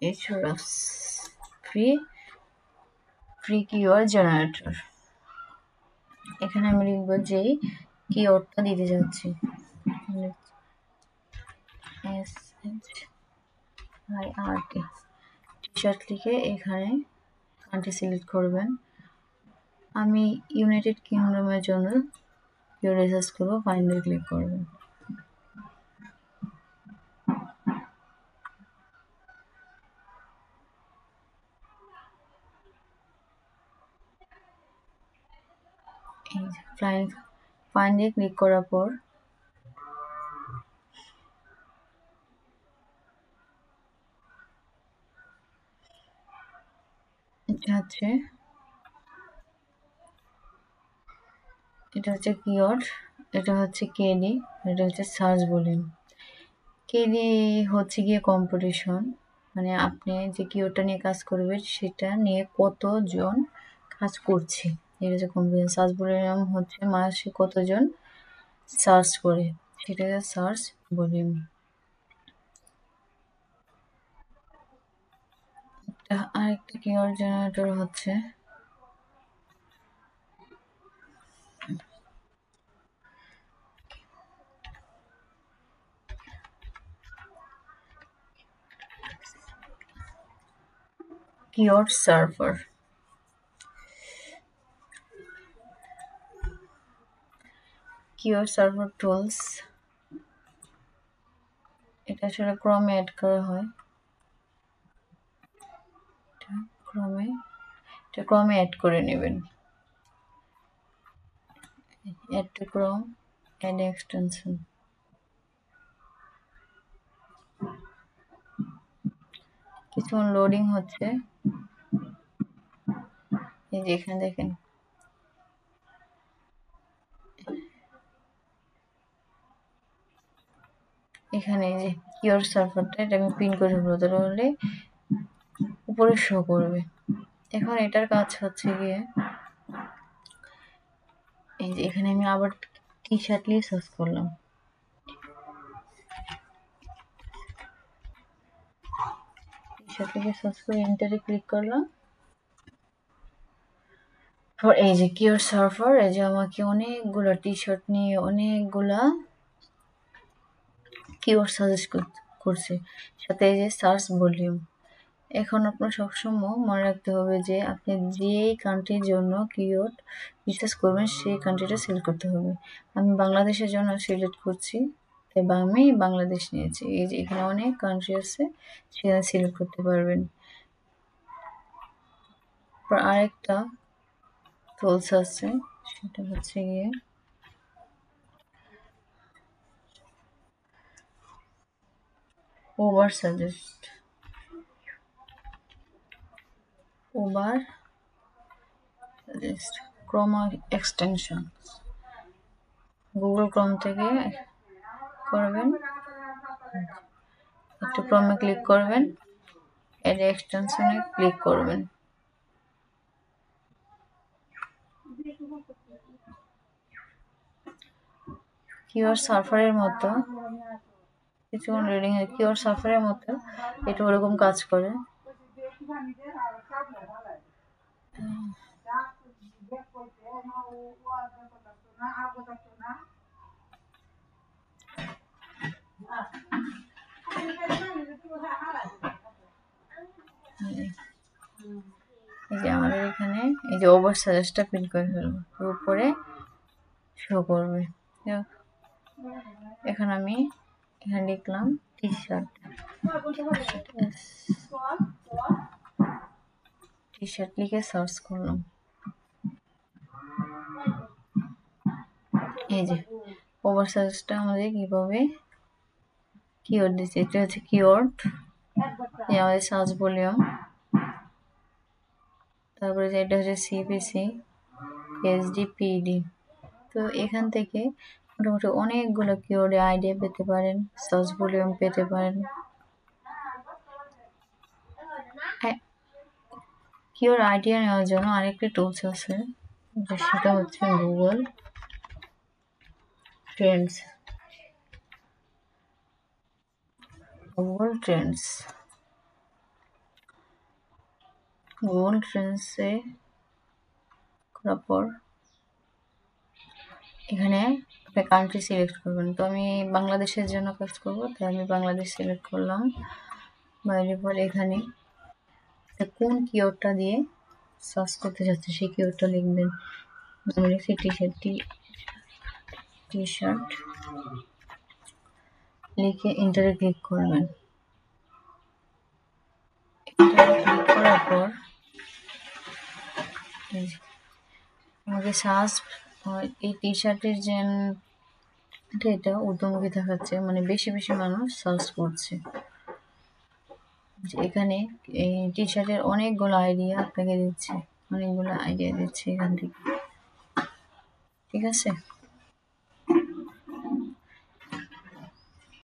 Ahrefs free keyword generator। এখানে আমি লিখবো যে কিওয়ার্ডটা দিতে যাচ্ছি, SHIRT টি-শার্ট লিখে এখানে কান্ট্রি সিলেক্ট করবেন। আমি ইউনাইটেড কিংডমের জন্য কিওয়ার্ড রিসার্চ করবো, ফাইন্ডে ক্লিক করবেন। ফাইন্ডে ক্লিক করার পর এটা হচ্ছে কিওয়ার্ড, এটা হচ্ছে কেডি, এটা হচ্ছে সার্চ ভলিউম। কেডি হচ্ছে গিয়ে কম্পিটিশন, মানে আপনি যে কিওয়ার্ডটা নিয়ে কাজ করবেন সেটা নিয়ে কতজন কাজ করছে, এটা হচ্ছে কম্পিটিশন। সার্চ ভলিউম হচ্ছে মাসে কতজন সার্চ করে, সেটা হচ্ছে সার্চ ভলিউম। আরেকটা কিওয়ার্ড জেনারেটর হচ্ছে keyword server. Keyword server tools, এটা আসলে ক্রমে অ্যাড করা হয়, ক্রমে অ্যাড করে নেবেন। Add to Chrome, add extension. কিছুক্ষণ লোডিং হচ্ছে, এই যে এখানে দেখেন এখানে যে কিওয়ার্ড সার্ভারটা, এটা আমি পিন করে দেবো, তাহলে উপরে শো করবে। এখন এটার কাজ হচ্ছে গিয়ে এই যে এখানে আমি আবার টি-শার্ট নিয়ে সার্চ করলাম, টি-শার্ট লিখে সার্চ করে এন্টারে ক্লিক করলাম। এই যে কিওয়ার্ড সার্ভার, এই যে আমাকে অনেকগুলা টি-শার্ট নিয়ে অনেকগুলা কিওয়ার্ড সাজেস্ট করছে, সাথে এই যে সার্চ ভলিউম। এখন আপনার সবসময় মনে রাখতে হবে যে আপনি যেই কান্ট্রির জন্য কিওয়ার্ড রিসার্চ করবেন সেই কান্ট্রিটা সিলেক্ট করতে হবে। আমি বাংলাদেশের জন্য সিলেক্ট করছি, তাই আমি বাংলাদেশ নিয়েছি। এই যে এখানে অনেক কান্ট্রি আছে, সেখানে সিলেক্ট করতে পারবেন। আরেকটা টুলস আছে, সেটা হচ্ছে গিয়ে over suggest, Chrome extension. Google Chrome থেকে করবেন, একটু ক্রমে ক্লিক করবেন, এর এক্সটেনশনে ক্লিক করবেন। কিওয়ার্ড সার্ভারের মতো কিছুক্ষণ রিডিং এর কিওয়ার্ড সার্ভারের মতো এটা ওরকম কাজ করে। এই যে আমাদের এখানে এই যে ওভার সাজেস্টটা পিন করে ফেলবো, উপরে শো করবে। এখন আমি এখানে লিখলাম টি-শার্ট, টি-শার্ট লিখে সার্চ করলাম। এই যে ওভার সাজেস্টটা আমাদের কিভাবে কিওয়ার্ড দিচ্ছে, এটা হচ্ছে কিওয়ার্ড, আমাদের সার্চ ভলিউম। তারপরে এটা হচ্ছে সিপিসি, এসডি, পিডি। তো এখান থেকে মোটামুটি অনেকগুলো কিওয়ার্ডে আইডিয়া পেতে পারেন, সার্চ ভলিউম পেতে পারেন। কিওয়ার্ড আইডিয়া নেওয়ার জন্য আরেকটা টুলস আছে, সেটা হচ্ছে Google trends, Google trends, Google ট্রেন্ডসে করার পর এখানে একটা কান্ট্রি সিলেক্ট করবেন। তো আমি বাংলাদেশের জন্য কাজ করবো, তাই আমি বাংলাদেশ সিলেক্ট করলাম। বাইরে পরে এখানে কোন কিওয়ার্ডটা দিয়ে সার্চ করতে চাচ্ছে সেই কিওয়ার্ডটা লিখবেন। আমি লিখছি টি শার্ট, লিখে এন্টারে ক্লিক করবেন। এন্টারে ক্লিক করার পর আমাকে সার্চ, এই টি শার্টের যে এটা ঊর্ধ্বমুখী দেখাচ্ছে, মানে বেশি বেশি মানুষ সার্চ করছে। এখানে এই টি শার্টের অনেকগুলো আইডিয়া আপনাকে দিচ্ছে, অনেকগুলো আইডিয়া দিচ্ছে এখান থেকে, ঠিক আছে।